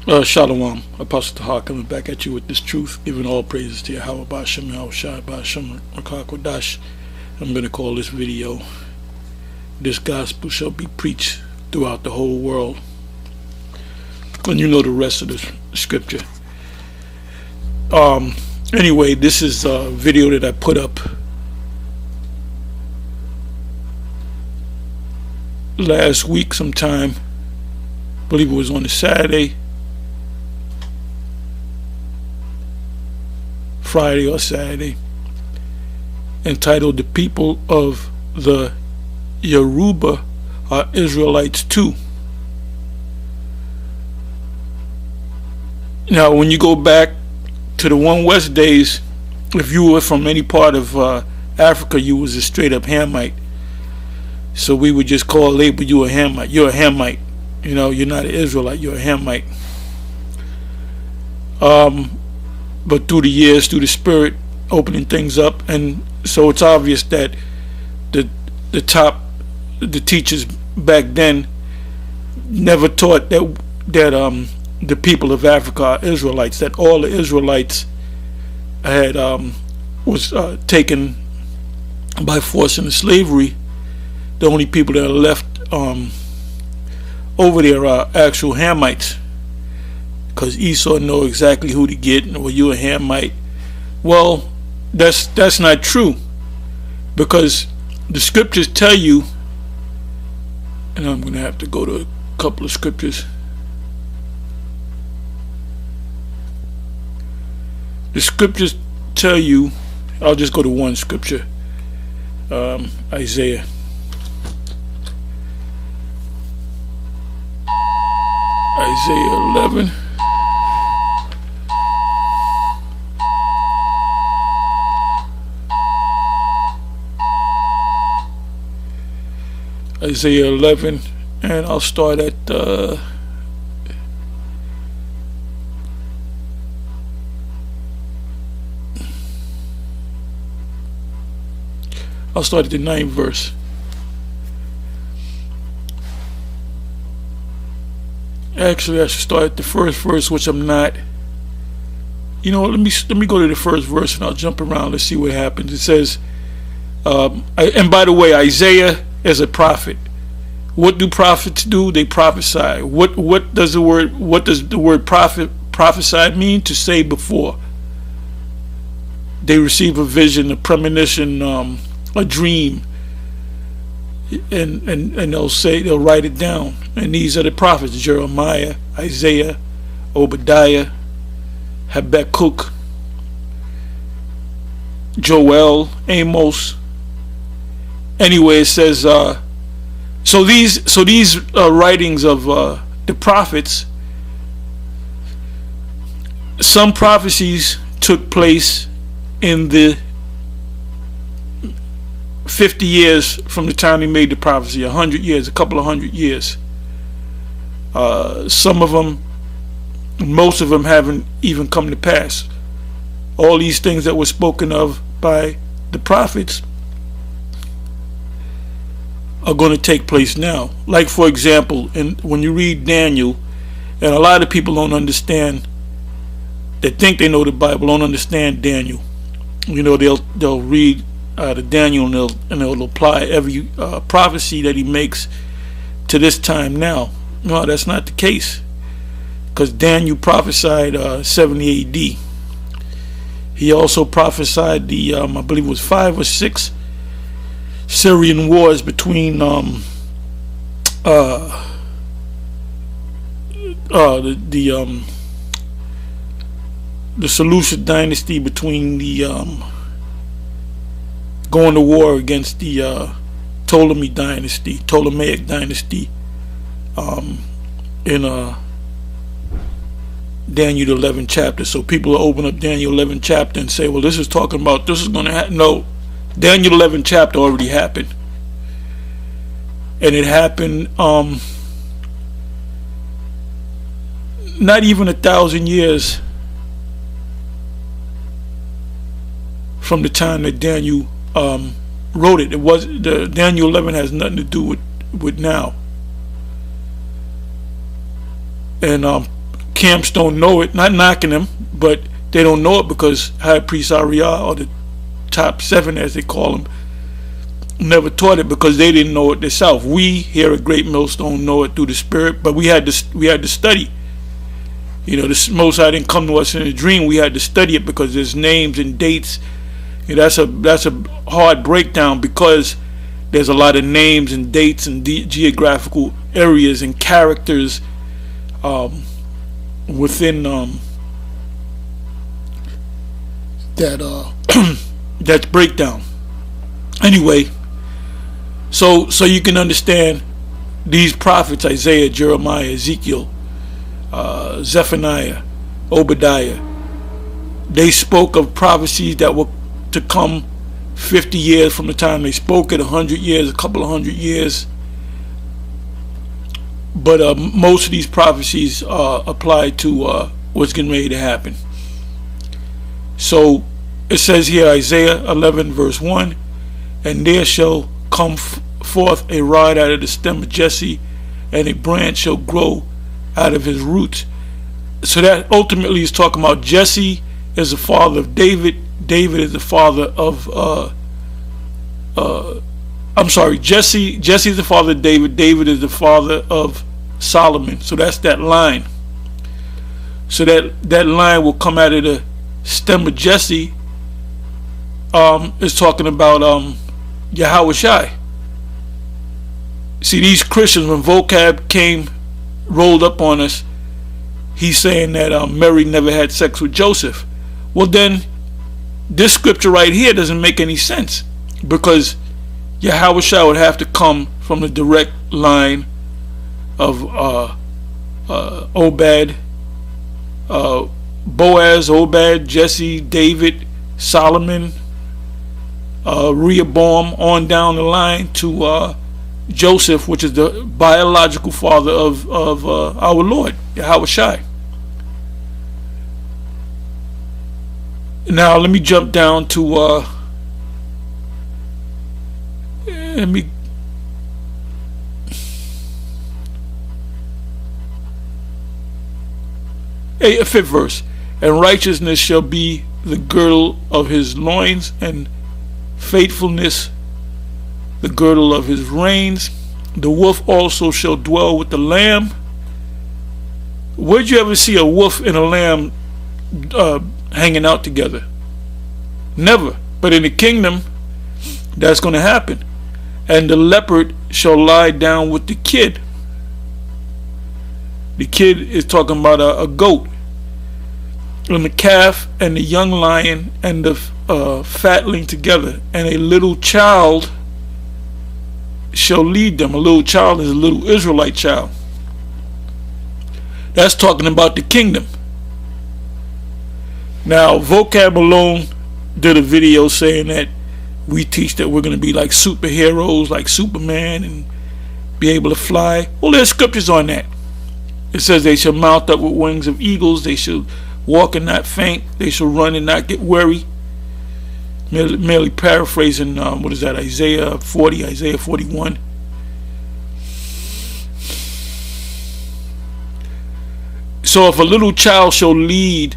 Shalom, Apostle Tahar coming back at you with this truth, giving all praises to Yahweh Ba'ashem Yahushai Ba'ashem Rakak. I'm going to call this video, "This Gospel Shall Be Preached Throughout the Whole World." And you know the rest of the scripture. Anyway, this is a video that I put up last week sometime. I believe it was on a Saturday, Friday or Saturday, entitled "The People of the Yoruba Are Israelites Too." Now, when you go back to the One West days, if you were from any part of Africa, you was a straight up Hamite. So we would just label you a Hamite. You're a Hamite. You know, you're not an Israelite, you're a Hamite. But through the years, through the Spirit opening things up, and so it's obvious that the teachers back then never taught that the people of Africa are Israelites, that all the Israelites had was taken by force into slavery. The only people that are left over there are actual Hamites, because Esau know exactly who to get. Well, you a Hamite. Well, that's not true, because the scriptures tell you, and I'm going to have to go to a couple of scriptures. The scriptures tell you, I'll just go to one scripture, Isaiah. Isaiah 11. Isaiah 11, and I'll start at the 9th verse. Actually, I should start at the first verse, which I'm not. You know, let me go to the first verse, and I'll jump around. Let's see what happens. It says, and by the way, Isaiah is a prophet. What do prophets do? They prophesy. What does the word prophet, prophesy mean? To say before. They receive a vision, a premonition, a dream, and they'll write it down. And these are the prophets: Jeremiah, Isaiah, Obadiah, Habakkuk, Joel, Amos. Anyway, it says so these writings of the prophets, some prophecies took place in the 50 years from the time they made the prophecy, 100 years, a couple of 100 years. Some of them, most of them haven't even come to pass. All these things that were spoken of by the prophets are going to take place now. Like, for example, when you read Daniel, and a lot of people don't understand, that think they know the Bible, don't understand Daniel. You know, they'll read the Daniel, and they'll apply every prophecy that he makes to this time now. No, that's not the case, because Daniel prophesied 70 AD. He also prophesied the I believe it was 5 or 6 Syrian wars between the Seleucid dynasty, between the going to war against the Ptolemaic dynasty, in Daniel 11 chapter. So people will open up Daniel 11 chapter and say, well, this is talking about, this is going to happen. No, Daniel 11 chapter already happened. And it happened not even 1,000 years from the time that Daniel wrote it. It was the Daniel 11 has nothing to do with now. And camps don't know it. Not knocking them, but they don't know it because High Priest Ariel, or the top 7 as they call them, never taught it because they didn't know it themselves. We here at Great Millstone know it through the Spirit, but we had to study. You know, the Most High didn't come to us in a dream. We had to study it because there's names and dates. You know, that's a hard breakdown because there's a lot of names and dates and geographical areas and characters within that breakdown. Anyway, so you can understand these prophets: Isaiah, Jeremiah, Ezekiel, Zephaniah, Obadiah. They spoke of prophecies that were to come 50 years from the time they spoke it, 100 years, a couple of 100 years. But most of these prophecies apply to what's getting ready to happen. So it says here, Isaiah 11 verse 1, and there shall come forth a rod out of the stem of Jesse, and a branch shall grow out of his roots. So that ultimately is talking about Jesse is the father of David. David is the father of Jesse is the father of David. David is the father of Solomon. So that's that line. So that line will come out of the stem of Jesse. Is talking about Yahweh Shai. See, these Christians, when vocab rolled up on us, he's saying that Mary never had sex with Joseph. Well, then this scripture right here doesn't make any sense, because Yahweh Shai would have to come from the direct line of Obed, Boaz, Obed, Jesse, David, Solomon, Rehoboam, on down the line to Joseph, which is the biological father of our Lord, Yahweh Shai. Now let me jump down to a 5th verse. And righteousness shall be the girdle of his loins, and faithfulness the girdle of his reins. The wolf also shall dwell with the lamb. Where'd you ever see a wolf and a lamb hanging out together? Never. But in the kingdom, that's going to happen. And the leopard shall lie down with the kid. The kid is talking about a goat. And the calf and the young lion and the fatling together, and a little child shall lead them. A little child is a little Israelite child. That's talking about the kingdom. Now, Vocab alone did a video saying that we teach that we're going to be like superheroes, like Superman, and be able to fly. Well, there's scriptures on that. It says they shall mount up with wings of eagles. They shall walk and not faint. They shall run and not get weary. Merely paraphrasing, Isaiah 40, Isaiah 41. So if a little child shall lead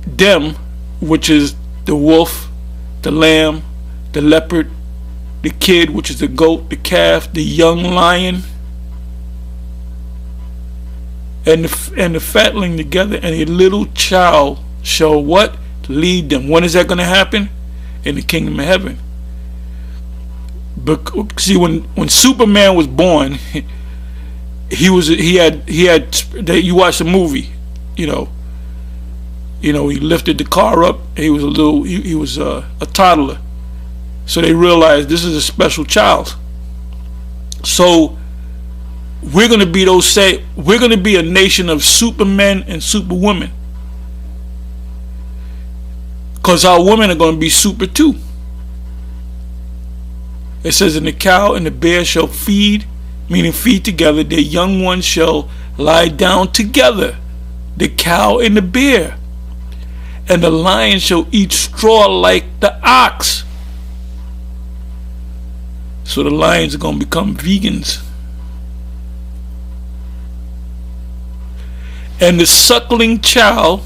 them, which is the wolf, the lamb, the leopard, the kid, which is the goat, the calf, the young lion, and the fatling together, and a little child shall what? Lead them. When is that going to happen? In the kingdom of heaven. But see, when Superman was born, he had you watch the movie, he lifted the car up. He was a toddler. So they realized this is a special child. So we're going to be we're going to be a nation of supermen and superwomen, because our women are going to be super too. It says, and the cow and the bear shall feed, meaning feed together. Their young ones shall lie down together, the cow and the bear. And the lion shall eat straw like the ox. So the lions are going to become vegans. And the suckling child,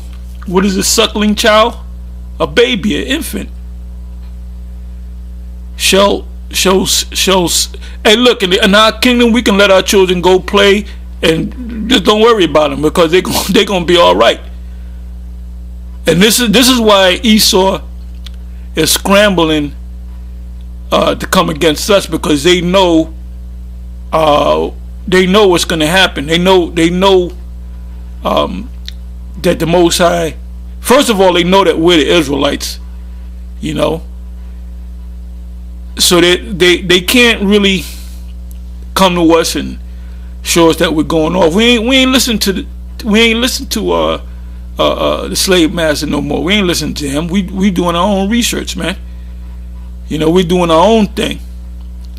what is a suckling child? A baby, an infant. Shall hey, look, in our kingdom we can let our children go play and just don't worry about them, because they're gonna be all right. And this is why Esau is scrambling to come against us, because they know what's going to happen. They know that the Most High, first of all, they know that we're the Israelites, you know, so that they can't really come to us and show us that we're going off. We ain't listen to the slave master no more. We ain't listening to him. We doing our own research, man. You know, we're doing our own thing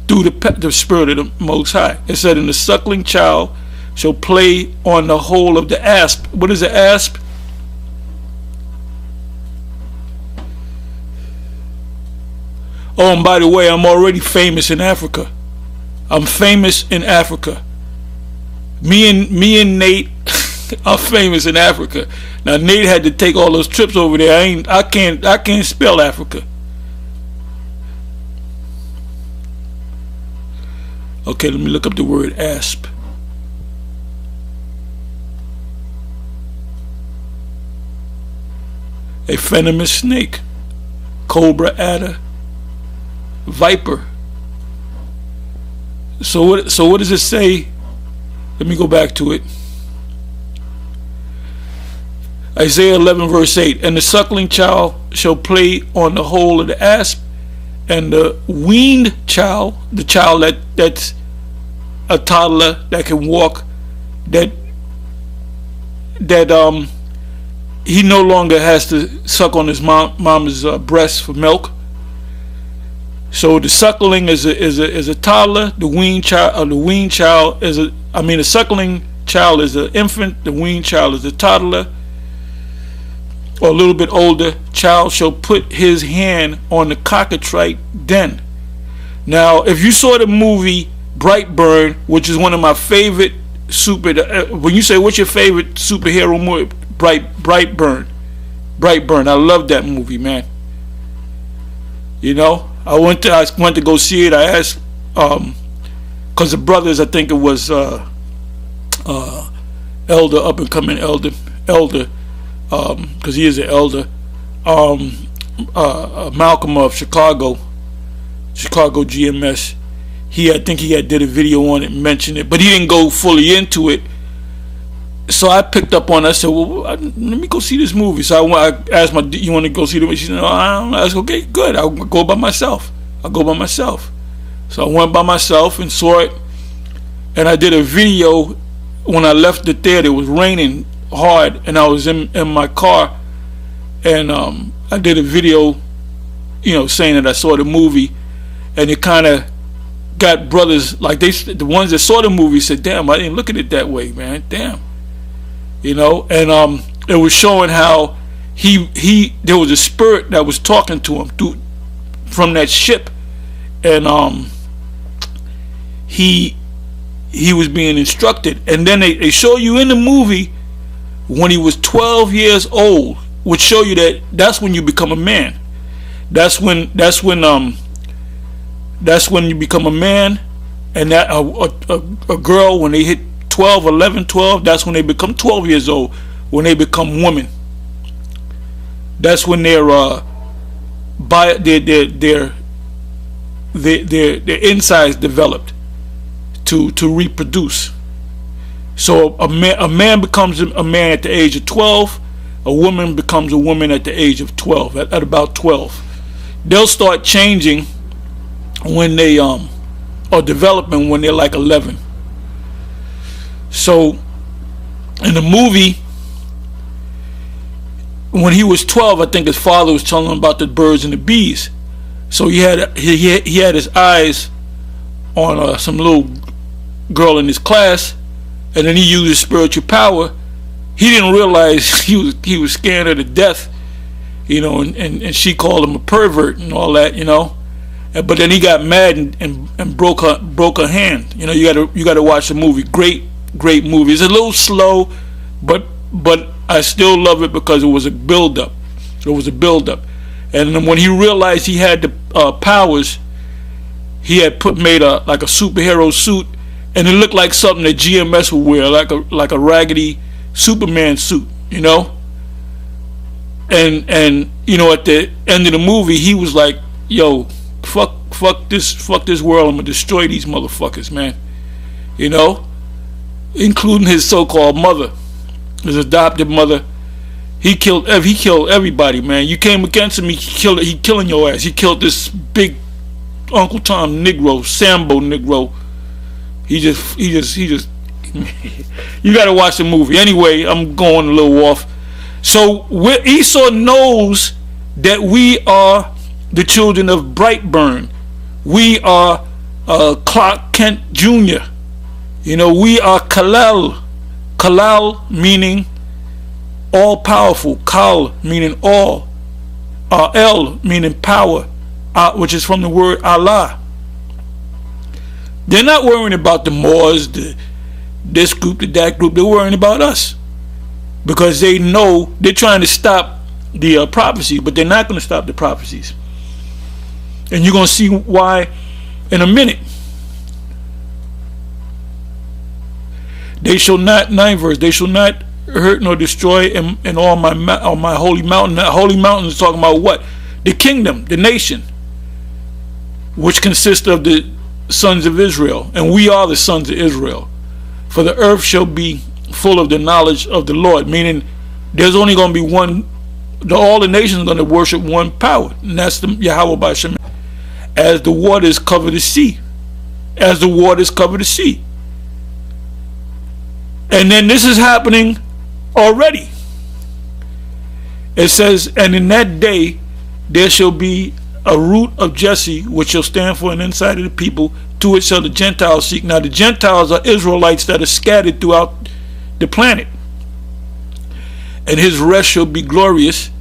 through the spirit of the Most High. It said, "And the suckling child shall play on the hole of the asp." What is the asp? Oh, and by the way, I'm already famous in Africa. I'm famous in Africa. Me and Nate are famous in Africa. Now Nate had to take all those trips over there. I can't spell Africa. Okay, let me look up the word asp. A venomous snake, cobra, adder, viper. So what does it say? Let me go back to it. Isaiah 11 verse 8. "And the suckling child shall play on the hole of the asp, and the weaned child," the child that's a toddler that can walk, that he no longer has to suck on his mama's breast for milk. So the suckling is a toddler. The weaned child is the suckling child is an infant. The weaned child is a toddler, or a little bit older. Child shall put his hand on the cockatrice den. Now, if you saw the movie Brightburn, which is one of my favorite when you say what's your favorite superhero movie, Brightburn. I love that movie, man. You know, I went to go see it. I asked, because the brothers, I think it was elder, up and coming elder, because he is an elder, Malcolm of Chicago GMS. I think he did a video on it, mentioned it, but he didn't go fully into it. So I picked up on it. I said, "Well, let me go see this movie." So I asked "You want to go see the movie?" She said, "No, I don't know." I said, "Okay, good. I'll go by myself." So I went by myself and saw it, and I did a video when I left the theater. It was raining hard, and I was in my car, and I did a video, saying that I saw the movie, and it kind of got brothers like the ones that saw the movie said, "Damn, I didn't look at it that way, man. Damn." And it was showing how there was a spirit that was talking to him from that ship, and he was being instructed. And then they show you in the movie when he was 12 years old, which show you that's when you become a man. That's when you become a man, and that a girl, when they hit 12, 11, 12, that's when they become 12 years old, when they become women. That's when their insides developed to reproduce. So a man becomes a man at the age of 12. A woman becomes a woman at the age of 12. At about 12, they'll start changing when they or developing when they're like 11. So in the movie, when he was 12, I think his father was telling him about the birds and the bees. So he had his eyes on some little girl in his class, and then he used his spiritual power. He didn't realize he was scaring her to death, and she called him a pervert and all that, But then he got mad and broke her hand. You got to watch the movie. Great movie. It's a little slow, but but I still love it because it was a build-up. It was a build-up. And then when he realized he had the powers, he had made like a superhero suit, and it looked like something that GMS would wear, like a raggedy Superman suit, you know. And you know, at the end of the movie, he was like, "Yo, fuck this world. I'm gonna destroy these motherfuckers, man." You know, including his so-called mother, his adopted mother. He killed everybody, man. You came against him, he killing your ass. He killed this big Uncle Tom Negro, Sambo Negro. He just you gotta watch the movie. Anyway, I'm going a little off. So Esau knows that we are the children of Brightburn. We are Clark Kent Jr. You know, we are Kal-El. Kal-El meaning all powerful. Kal meaning all. El meaning power, which is from the word Allah. They're not worrying about the Moors, this group, that group. They're worrying about us, because they know they're trying to stop the prophecy, but they're not going to stop the prophecies. And you're going to see why in a minute. They shall not, 9th verse, they shall not hurt nor destroy in all my holy mountain. That holy mountain is talking about what? The kingdom, the nation, which consists of the sons of Israel, and we are the sons of Israel. For the earth shall be full of the knowledge of the Lord, meaning there's only going to be one. All the nations are going to worship one power, and that's the Yahweh B'Shem. As the waters cover the sea, as the waters cover the sea. And then this is happening already. It says, and in that day there shall be a root of Jesse, which shall stand for an insight of the people. To it shall the Gentiles seek. Now the Gentiles are Israelites that are scattered throughout the planet. And his rest shall be glorious.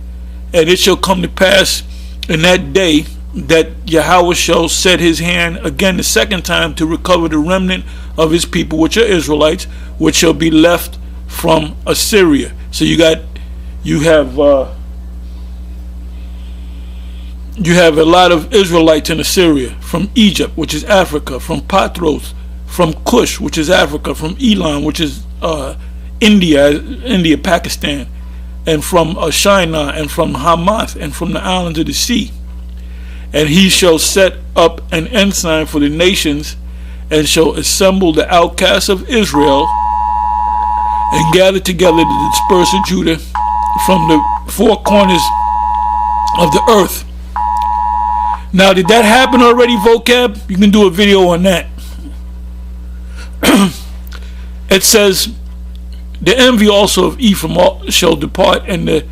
And it shall come to pass in that day that Yahweh shall set his hand again the second time to recover the remnant of his people, which are Israelites, which shall be left from Assyria. So you have a lot of Israelites in Assyria, from Egypt, which is Africa, from Patros, from Cush, which is Africa, from Elam, which is India, Pakistan, and from Shinar, and from Hamath, and from the islands of the sea. And he shall set up an ensign for the nations, and shall assemble the outcasts of Israel, and gather together the dispersed of Judah from the four corners of the earth. Now, did that happen already, Vocab? You can do a video on that. It says, the envy also of Ephraim shall depart, and the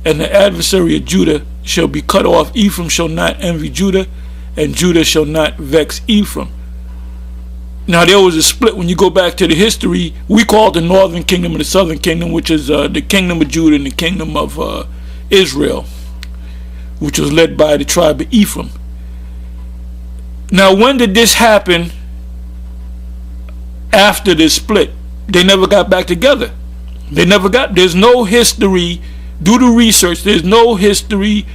adversary of Judah shall be cut off. Ephraim shall not envy Judah, and Judah shall not vex Ephraim. Now, there was a split. When you go back to the history, we call it the northern kingdom and the southern kingdom, which is the kingdom of Judah and the kingdom of Israel, which was led by the tribe of Ephraim. Now, when did this happen? After this split. They never got back together. There's no history. Do the research. There's no history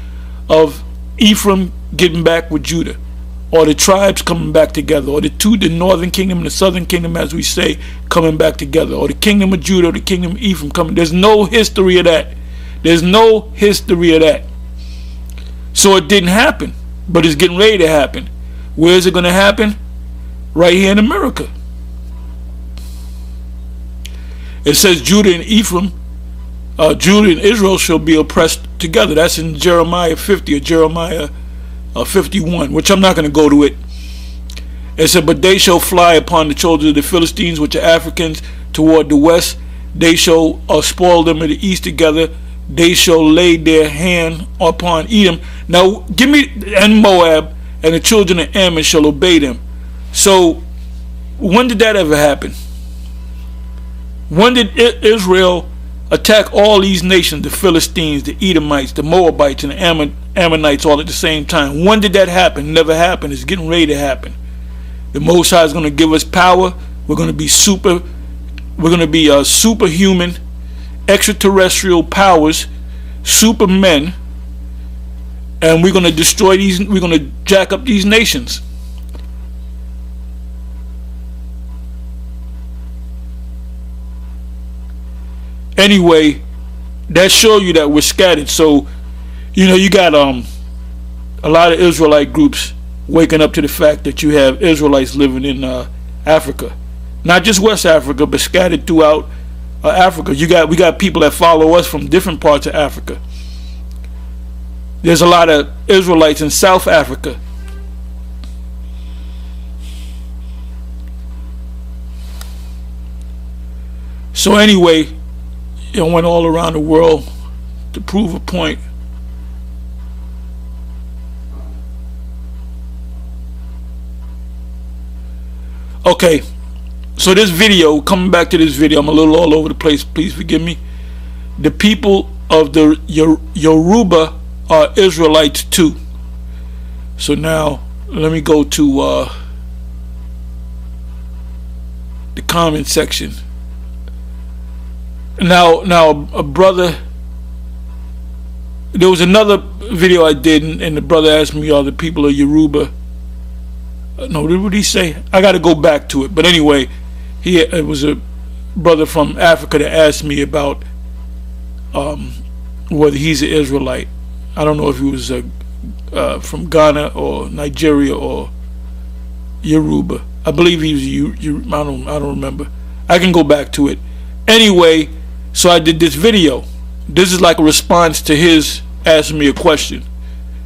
of Ephraim getting back with Judah, or the tribes coming back together, or the northern kingdom and the southern kingdom, as we say, coming back together, or the kingdom of Judah or the kingdom of Ephraim coming. There's no history of that. There's no history of that. So it didn't happen, but it's getting ready to happen. Where is it going to happen? Right here in America. It says Judah and Ephraim, Judah and Israel shall be oppressed together. That's in Jeremiah 50 or Jeremiah 51, which I'm not going to go to it. It said, but they shall fly upon the children of the Philistines, which are Africans, toward the west. They shall spoil them in the east together. They shall lay their hand upon Edom. Now, and Moab, and the children of Ammon shall obey them. So, when did that ever happen? When did Israel attack all these nations, the Philistines, the Edomites, the Moabites, and the Ammonites all at the same time? When did that happen? Never happened. It's getting ready to happen. The Most High is going to give us power. We're going to be superhuman, extraterrestrial powers, supermen, and we're going to destroy these, we're going to jack up these nations. Anyway, that show you that we're scattered. So, you know, you got a lot of Israelite groups waking up to the fact that you have Israelites living in Africa, not just West Africa, but scattered throughout Africa. We got people that follow us from different parts of Africa. There's a lot of Israelites in South Africa. So anyway, I went all around the world to prove a point. Okay, so this video, coming back to this video, I'm a little all over the place, please forgive me. The people of the Yoruba are Israelites too. So now let me go to the comment section. Now a brother, there was another video I did, and the brother asked me, are the people of Yoruba? No, what did he say? I got to go back to it. But anyway, it was a brother from Africa that asked me about whether he's an Israelite. I don't know if he was from Ghana or Nigeria or Yoruba. I believe he was I don't remember. I can go back to it. Anyway, so I did this video. This is like a response to his asking me a question.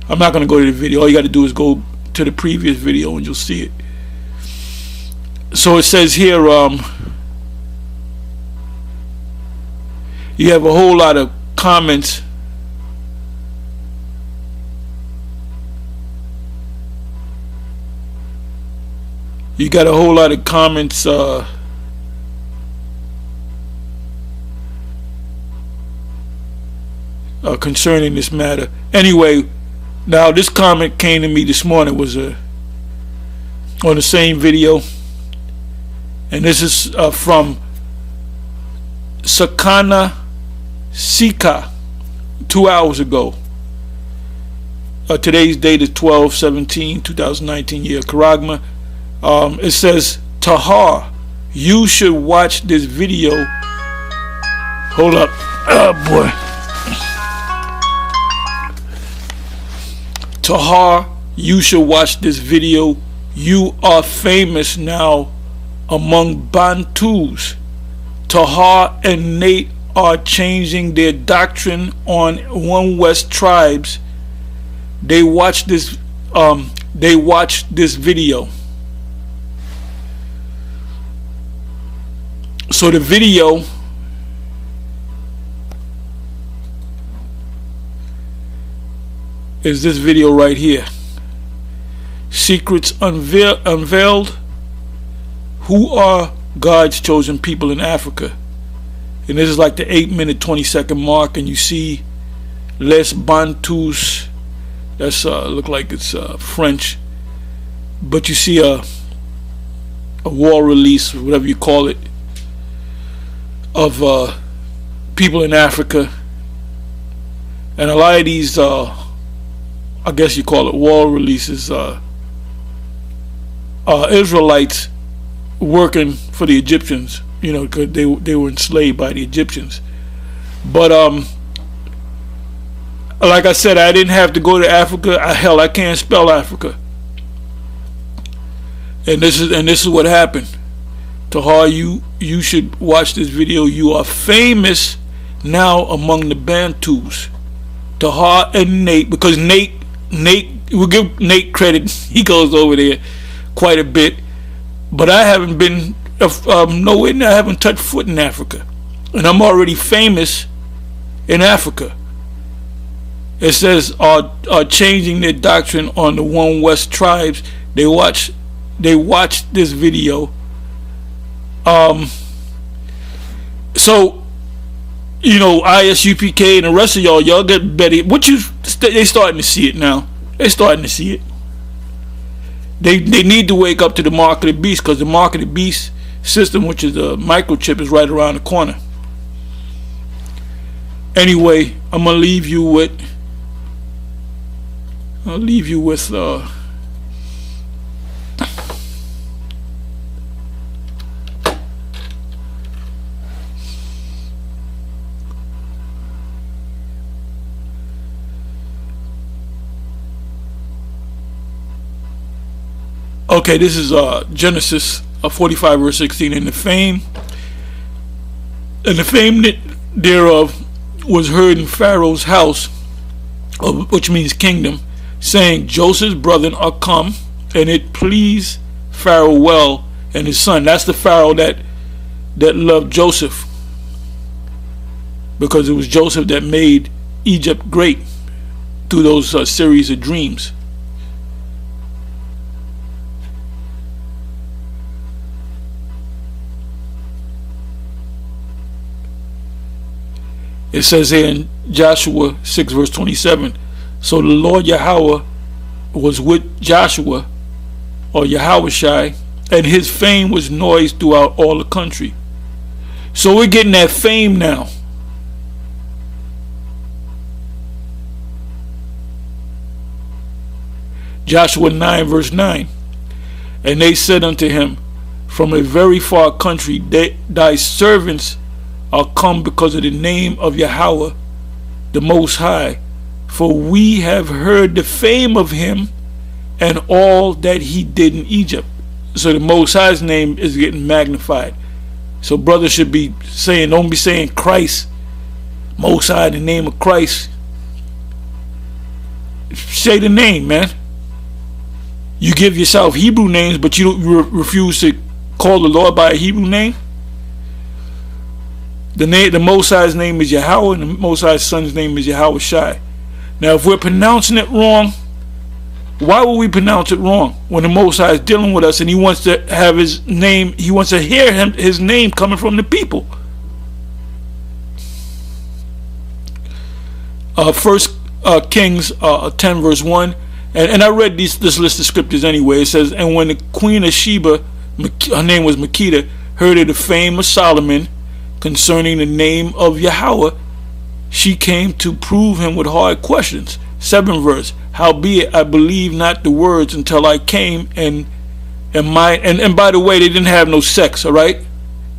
I'm not going to go to the video. All you got to do is go to the previous video and you'll see it. So it says here, you have a whole lot of comments. You got a whole lot of comments concerning this matter. Anyway, now this comment came to me this morning, was on the same video, and this is from Sakana Sika 2 hours ago. Today's date is 12/17/2019 year Karagma. It says, Tahar, you should watch this video. Hold up. Oh boy. Tahar, you should watch this video. You are famous now among Bantus. Tahar and Nate are changing their doctrine on One West tribes. They watched this video. So the video is this video right here. Secrets unveiled. Who are God's chosen people in Africa? And this is like the 8-minute 20-second mark, and you see Les Bantus. That's look like it's French, but you see a war release, whatever you call it, of people in Africa. And a lot of these I guess you call it war releases, Israelites working for the Egyptians, you know, because they were enslaved by the Egyptians. But like I said, I didn't have to go to Africa. Hell, I can't spell Africa. And this is what happened. Tahar, you should watch this video. You are famous now among the Bantus. Tahar and Nate, because Nate, we'll give Nate credit. He goes over there quite a bit, but I haven't been nowhere near. I haven't touched foot in Africa, and I'm already famous in Africa. It says are changing their doctrine on the One West tribes. They watched this video. So, you know, ISUPK and the rest of y'all get better. They starting to see it now. They starting to see it. They need to wake up to the mark of the beast, because the mark of the beast system, which is the microchip, is right around the corner. Anyway, I'm gonna leave you with. I'll leave you with. Okay, this is Genesis 45 verse 16. And the fame thereof was heard in Pharaoh's house, which means kingdom, saying, Joseph's brethren are come, and it pleased Pharaoh well and his son. That's the Pharaoh that loved Joseph, because it was Joseph that made Egypt great through those series of dreams. It says here in Joshua 6 verse 27, so the Lord Yahweh was with Joshua, or Yahushai, and his fame was noised throughout all the country. So we're getting that fame now. Joshua 9 verse 9, and they said unto him, from a very far country thy servants are come because of the name of Yahweh the Most High, for we have heard the fame of him and all that he did in Egypt. So the Most High's name is getting magnified. So brothers should be saying, don't be saying Christ, Most High, the name of Christ. Say the name, man. You give yourself Hebrew names, but you refuse to call the Lord by a Hebrew name. The Most High's name is Yahweh, and the Most High's son's name is Yahushai. Now, if we're pronouncing it wrong, why would we pronounce it wrong when the Most High is dealing with us and he wants to have his name, he wants to hear his name coming from the people? First Kings 10 verse 1, and I read this list of scriptures anyway. It says, and when the queen of Sheba, her name was Makeda, heard of the fame of Solomon concerning the name of Yahweh, she came to prove him with hard questions. 7 verse, howbeit I believe not the words until I came and by the way, they didn't have no sex, all right?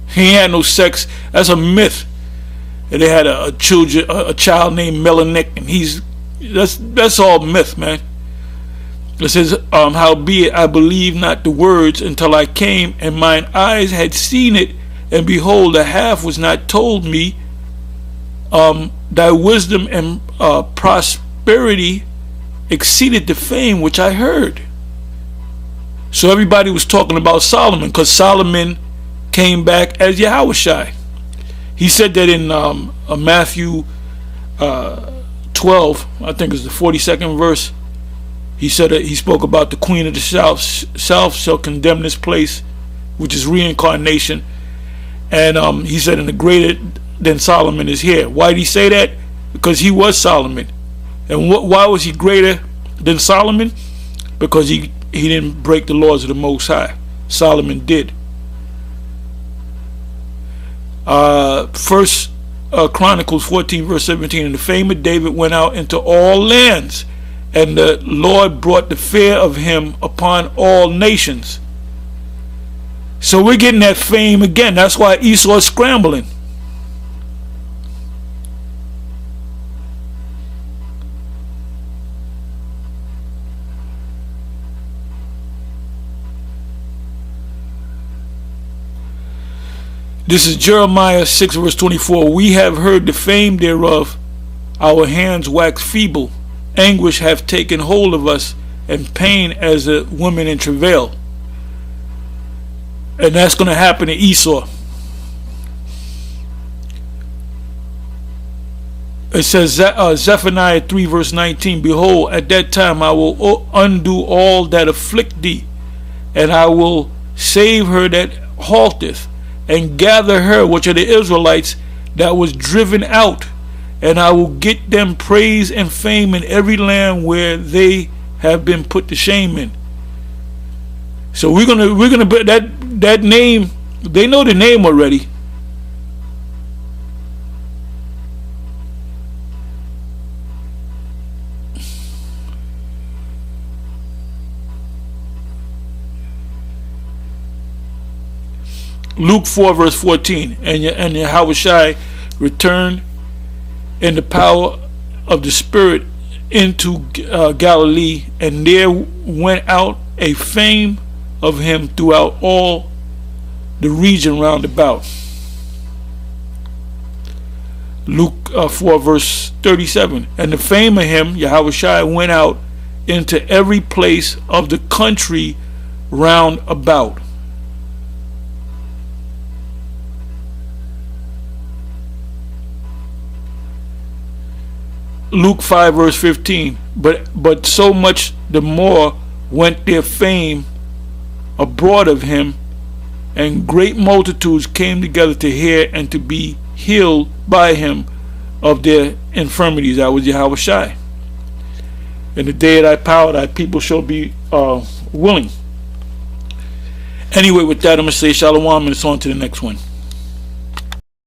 He had no sex. That's a myth. And they had a child named Melanik, and that's all myth, man. It says, howbeit I believe not the words until I came, and mine eyes had seen it, and behold, the half was not told me. Thy wisdom and prosperity exceeded the fame which I heard. So everybody was talking about Solomon, because Solomon came back as Yahushai. He said that in Matthew 12, I think it's the 42nd verse. He said that he spoke about the queen of the south shall condemn this place, which is reincarnation. And he said, and the greater than Solomon is here. Why did he say that? Because he was Solomon. And why was he greater than Solomon? Because he didn't break the laws of the Most High. Solomon did. First Chronicles 14 verse 17, and the fame of David went out into all lands, and the Lord brought the fear of him upon all nations. So we're getting that fame again. That's why Esau is scrambling. This is Jeremiah 6 verse 24. We have heard the fame thereof. Our hands wax feeble. Anguish hath taken hold of us, and pain as a woman in travail. And that's going to happen to Esau. It says Zephaniah 3 verse 19, behold, at that time I will undo all that afflict thee, and I will save her that halteth, and gather her, which are the Israelites, that was driven out, and I will get them praise and fame in every land where they have been put to shame in. So we're gonna put that name. They know the name already. Luke 4 verse 14. And Yahushua returned in the power of the Spirit into Galilee, and there went out a fame of him throughout all the region round about. Luke 4 verse 37. And the fame of him, Yahushua, went out into every place of the country round about. Luke 5 verse 15. But so much the more went their fame abroad of him, and great multitudes came together to hear and to be healed by him of their infirmities. That was Yahushua. In the day of thy power, thy people shall be willing. Anyway, with that, I'm going to say shalom, and it's on to the next one.